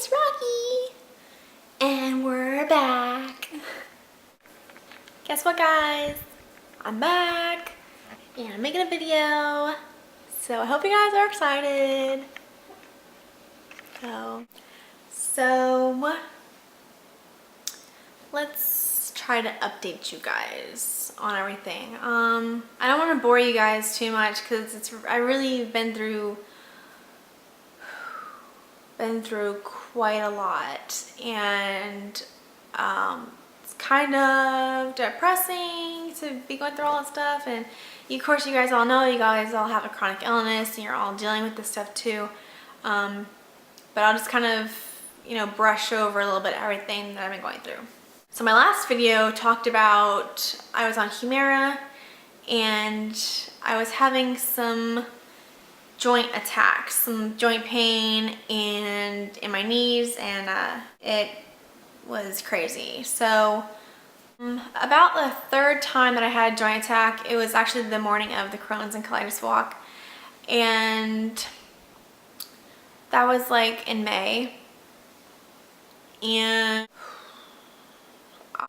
it's Rocky! And we're back. Guess what, guys? I'm back and I'm making a video. So I hope you guys are excited. So let's try to update you guys on everything. I don't want to bore you guys too much because I really been through quite a lot, and it's kind of depressing to be going through all that stuff. And of course, you guys all know, you guys all have a chronic illness and you're all dealing with this stuff too. But I'll just kind of, brush over a little bit everything that I've been going through. So my last video talked about, I was on Humira and I was having some joint attacks, some joint pain and in my knees, and it was crazy. So about the third time that I had a joint attack, it was actually the morning of the Crohn's and Colitis Walk, and that was like in May. And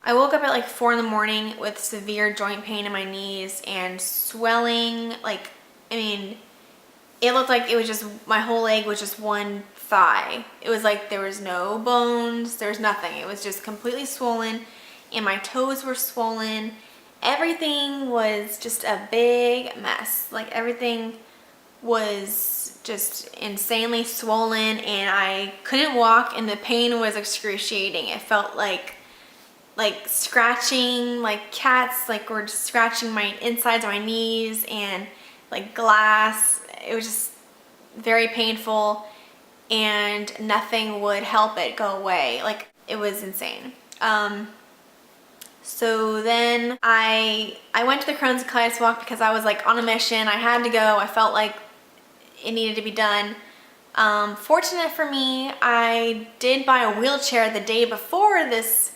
I woke up at like 4 in the morning with severe joint pain in my knees and swelling. It looked like it was just, my whole leg was just one thigh. It was like there was no bones, there was nothing. It was just completely swollen, and my toes were swollen. Everything was just a big mess. Like, everything was just insanely swollen, and I couldn't walk, and the pain was excruciating. It felt like scratching, like cats were just scratching my insides of my knees, and like glass. It was just very painful, and nothing would help it go away. Like, it was insane. So then I went to the Crohn's and Colitis Walk because I was like on a mission. I had to go. I felt like it needed to be done. Fortunate for me, I did buy a wheelchair the day before this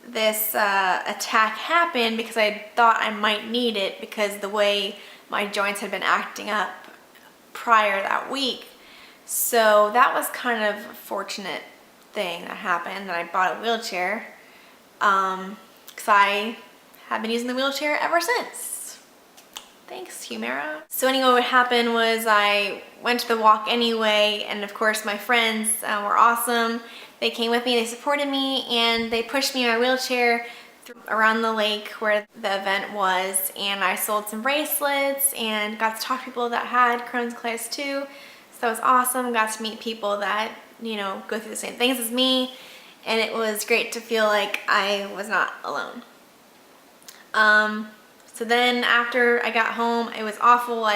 attack happened, because I thought I might need it because the way my joints had been acting up prior that week. So that was kind of a fortunate thing that happened, that I bought a wheelchair, because I have been using the wheelchair ever since. Thanks, Humira. So anyway, what happened was I went to the walk anyway, and of course my friends were awesome. They came with me, they supported me, and they pushed me in my wheelchair around the lake where the event was, and I sold some bracelets and got to talk to people that had Crohn's Colitis too. So that was awesome. Got to meet people that, go through the same things as me, and it was great to feel like I was not alone. So then after I got home, it was awful.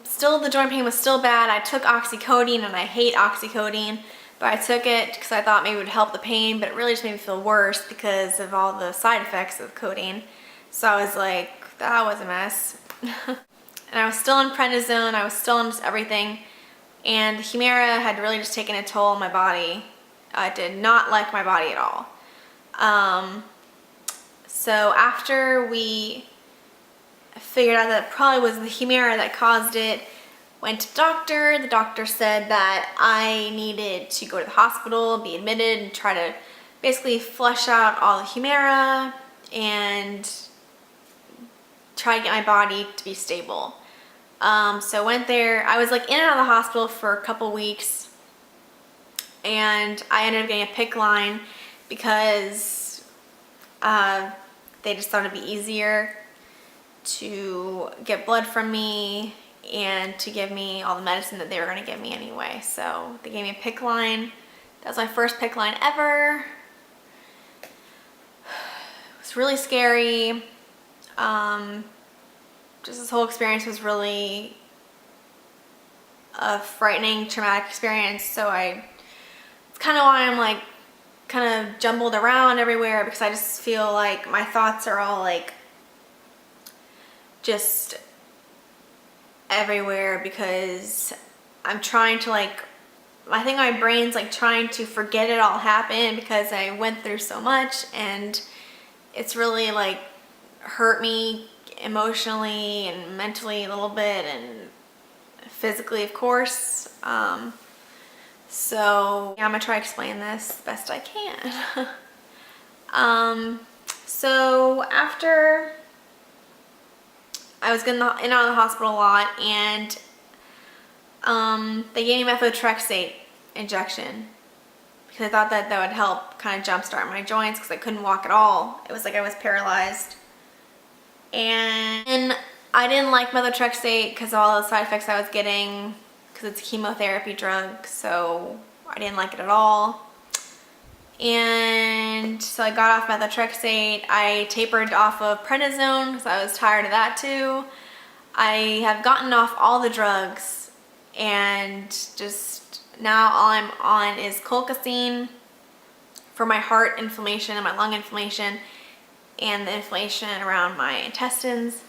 Still the joint pain was still bad. I took oxycodone, and I hate oxycodone. But I took it because I thought maybe it would help the pain, but it really just made me feel worse because of all the side effects of codeine. So I was like, that was a mess. And I was still on prednisone, I was still on just everything. And the Humira had really just taken a toll on my body. I did not like my body at all. So after we figured out that it probably was the Humira that caused it, went to the doctor said that I needed to go to the hospital, be admitted, and try to basically flush out all the Humira and try to get my body to be stable. So I went there. I was like in and out of the hospital for a couple weeks, and I ended up getting a PICC line because they just thought it'd be easier to get blood from me and to give me all the medicine that they were going to give me anyway. So they gave me a PICC line. That was my first PICC line ever. It was really scary. Just this whole experience was really a frightening, traumatic experience. So it's kind of why I'm like kind of jumbled around everywhere, because I just feel like my thoughts are all like just everywhere, because I'm trying to I think my brain's like trying to forget it all happened because I went through so much, and it's really like hurt me emotionally and mentally a little bit, and physically, of course. So yeah, I'm gonna try to explain this best I can. So after I was in and out of the hospital a lot, and they gave me methotrexate injection because I thought that that would help kind of jumpstart my joints because I couldn't walk at all. It was like I was paralyzed. And I didn't like methotrexate because of all the side effects I was getting because it's a chemotherapy drug, so I didn't like it at all. And so I got off methotrexate. I tapered off of prednisone because I was tired of that too. I have gotten off all the drugs, and just now all I'm on is colchicine for my heart inflammation and my lung inflammation and the inflammation around my intestines,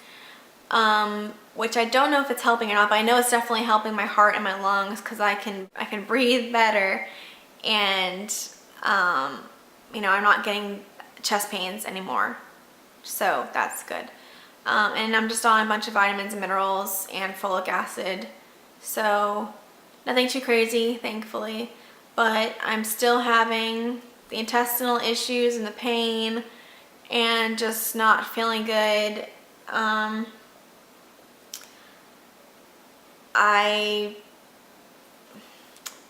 which I don't know if it's helping or not, but I know it's definitely helping my heart and my lungs because I can breathe better, and you know, I'm not getting chest pains anymore, so that's good. And I'm just on a bunch of vitamins and minerals and folic acid, so nothing too crazy, thankfully, but I'm still having the intestinal issues and the pain and just not feeling good.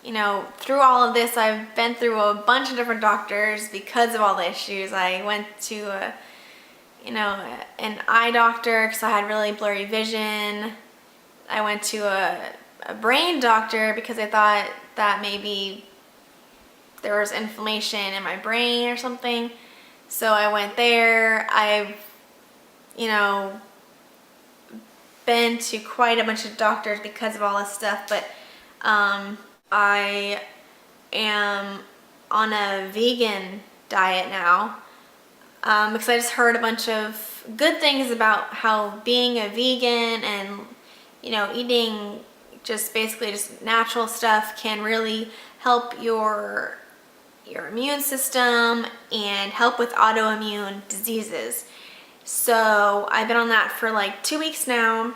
You know, through all of this, I've been through a bunch of different doctors because of all the issues. I went to an eye doctor because I had really blurry vision. I went to a brain doctor because I thought that maybe there was inflammation in my brain or something. So I went there. I've, you know, been to quite a bunch of doctors because of all this stuff, but I am on a vegan diet now because I just heard a bunch of good things about how being a vegan and, you know, eating just basically just natural stuff can really help your immune system and help with autoimmune diseases. So I've been on that for like 2 weeks now.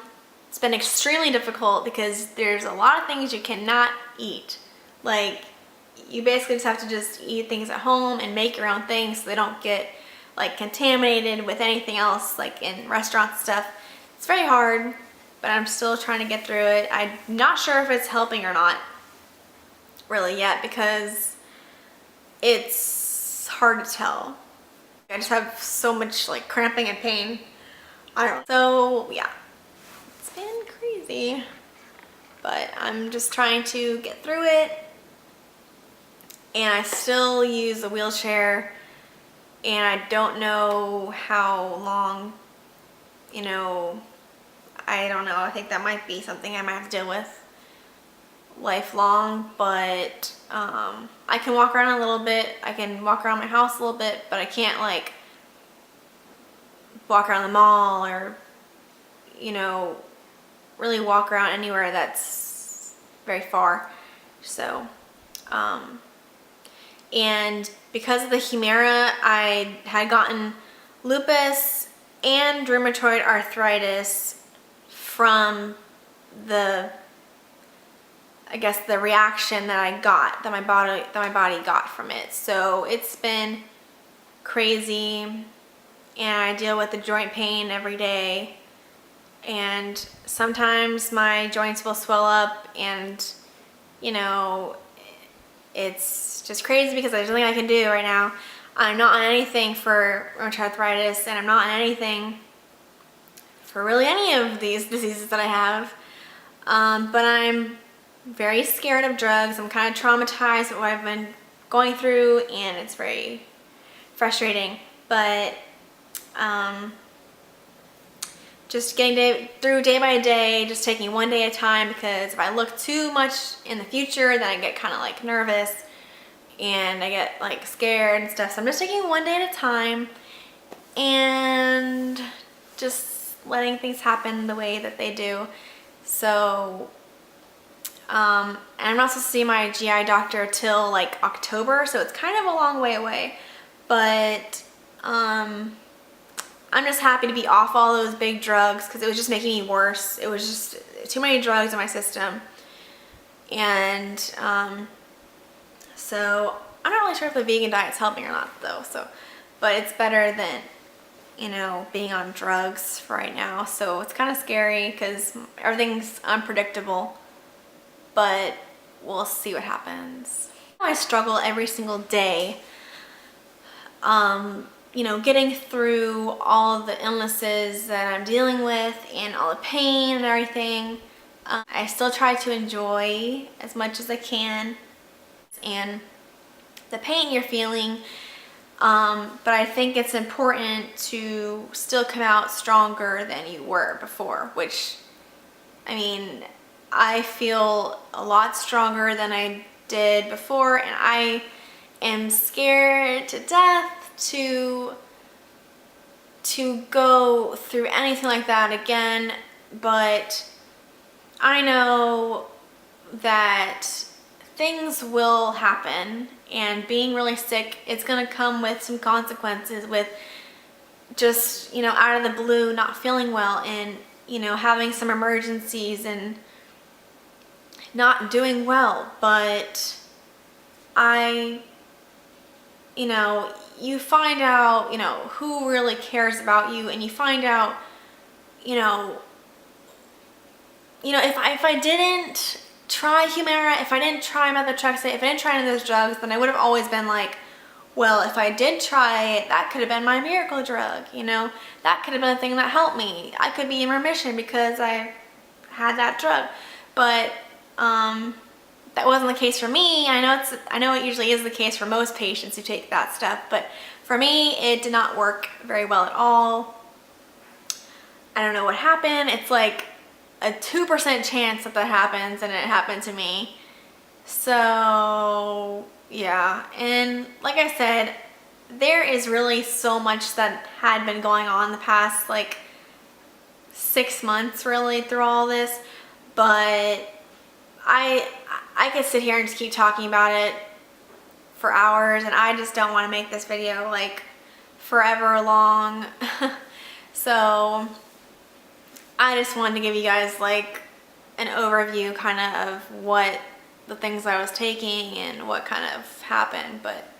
It's been extremely difficult because there's a lot of things you cannot eat. Like, you basically just have to just eat things at home and make your own things so they don't get like contaminated with anything else like in restaurants and stuff. It's very hard, but I'm still trying to get through it. I'm not sure if it's helping or not really yet because it's hard to tell. I just have so much like cramping and pain. I don't know. So yeah, it's been crazy, but I'm just trying to get through it. And I still use a wheelchair, and I don't know how long, you know, I don't know. I think that might be something I might have to deal with lifelong, but I can walk around a little bit. I can walk around my house a little bit, but I can't like walk around the mall or, you know, really walk around anywhere that's very far. So and because of the Humira, I had gotten lupus and rheumatoid arthritis from the, I guess, the reaction that I got, that my body got from it. So it's been crazy, and I deal with the joint pain every day, and sometimes my joints will swell up, and, you know, it's just crazy because there's nothing I can do right now. I'm not on anything for rheumatoid arthritis, and I'm not on anything for really any of these diseases that I have. But I'm very scared of drugs. I'm kind of traumatized with what I've been going through, and it's very frustrating. But just getting through day by day, just taking one day at a time, because if I look too much in the future, then I get kind of like nervous and I get like scared and stuff. So I'm just taking one day at a time and just letting things happen the way that they do. So and I'm not supposed to see my GI doctor till like October, so it's kind of a long way away, but I'm just happy to be off all those big drugs because it was just making me worse. It was just too many drugs in my system. And So I'm not really sure if the vegan diet's helping or not though. But it's better than, you know, being on drugs for right now. So it's kind of scary because everything's unpredictable, but we'll see what happens. I struggle every single day, you know, getting through all the illnesses that I'm dealing with and all the pain and everything. I still try to enjoy as much as I can, and the pain you're feeling, but I think it's important to still come out stronger than you were before, which, I mean, I feel a lot stronger than I did before, and I am scared to death to go through anything like that again. But I know that things will happen, and being really sick, it's gonna come with some consequences, with just, you know, out of the blue not feeling well, and, you know, having some emergencies and not doing well. But you know, you find out, you know, who really cares about you, and you find out, you know, if I didn't try Humira, if I didn't try methotrexate, if I didn't try any of those drugs, then I would have always been like, well, if I did try it, that could have been my miracle drug, you know, that could have been the thing that helped me. I could be in remission because I had that drug. But that wasn't the case for me. I know it usually is the case for most patients who take that stuff, but for me, it did not work very well at all. I don't know what happened. It's like a 2% chance that happens, and it happened to me. So yeah, and like I said, there is really so much that had been going on the past like 6 months really through all this, but I could sit here and just keep talking about it for hours, and I just don't want to make this video like forever long. So I just wanted to give you guys like an overview kind of what the things I was taking and what kind of happened. But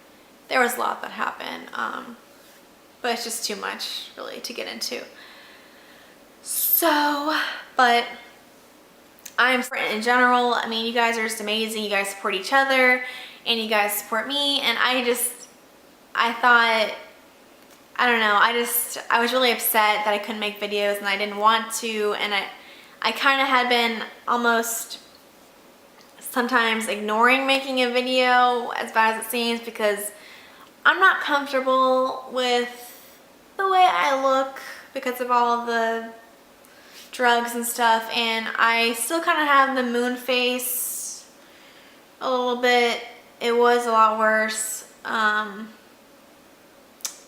there was a lot that happened, but it's just too much really to get into. So, but I'm in general, I mean, you guys are just amazing. You guys support each other, and you guys support me, and I thought, I don't know, I was really upset that I couldn't make videos, and I didn't want to, and I kind of had been almost sometimes ignoring making a video, as bad as it seems, because I'm not comfortable with the way I look because of all the drugs and stuff, and I still kind of have the moon face a little bit. It was a lot worse, but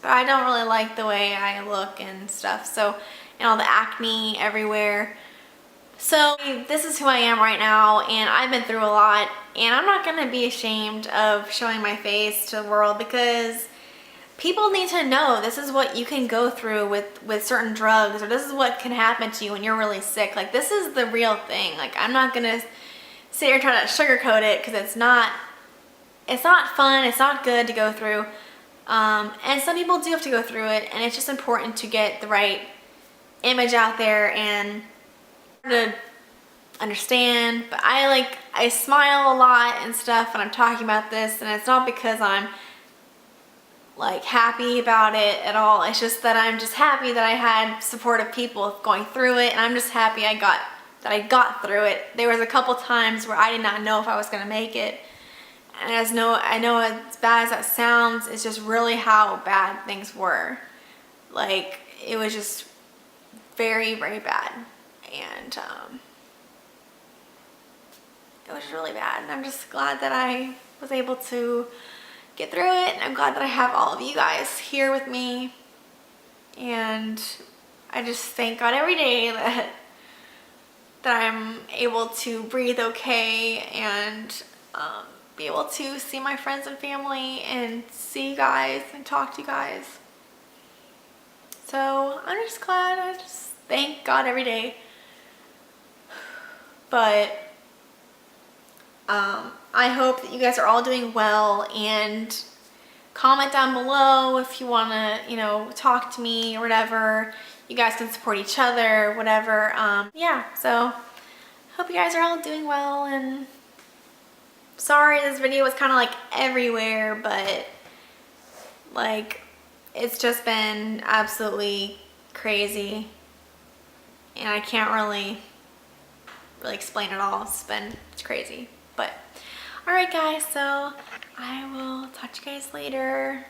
I don't really like the way I look and stuff, so, and all the acne everywhere. So this is who I am right now, and I've been through a lot, and I'm not going to be ashamed of showing my face to the world, because people need to know this is what you can go through with certain drugs, or this is what can happen to you when you're really sick. Like, this is the real thing. Like, I'm not going to sit here and try to sugarcoat it, because it's not fun, it's not good to go through. And some people do have to go through it, and it's just important to get the right image out there and to understand. But I smile a lot and stuff when I'm talking about this, and it's not because I'm like happy about it at all. It's just that I'm just happy that I had supportive people going through it, and I'm just happy I got through it. There was a couple times where I did not know if I was going to make it, and I know as bad as that sounds, it's just really how bad things were. Like, it was just very, very bad, and it was really bad, and I'm just glad that I was able to get through it, and I'm glad that I have all of you guys here with me, and I just thank God every day that I'm able to breathe okay, and be able to see my friends and family and see you guys and talk to you guys. So I'm just glad. I just thank God every day. But I hope that you guys are all doing well, and comment down below if you want to, you know, talk to me or whatever. You guys can support each other, whatever. Yeah, so hope you guys are all doing well, and sorry this video was kind of like everywhere, but like it's just been absolutely crazy and I can't really explain it all. It's crazy. But all right guys, so I will talk to you guys later.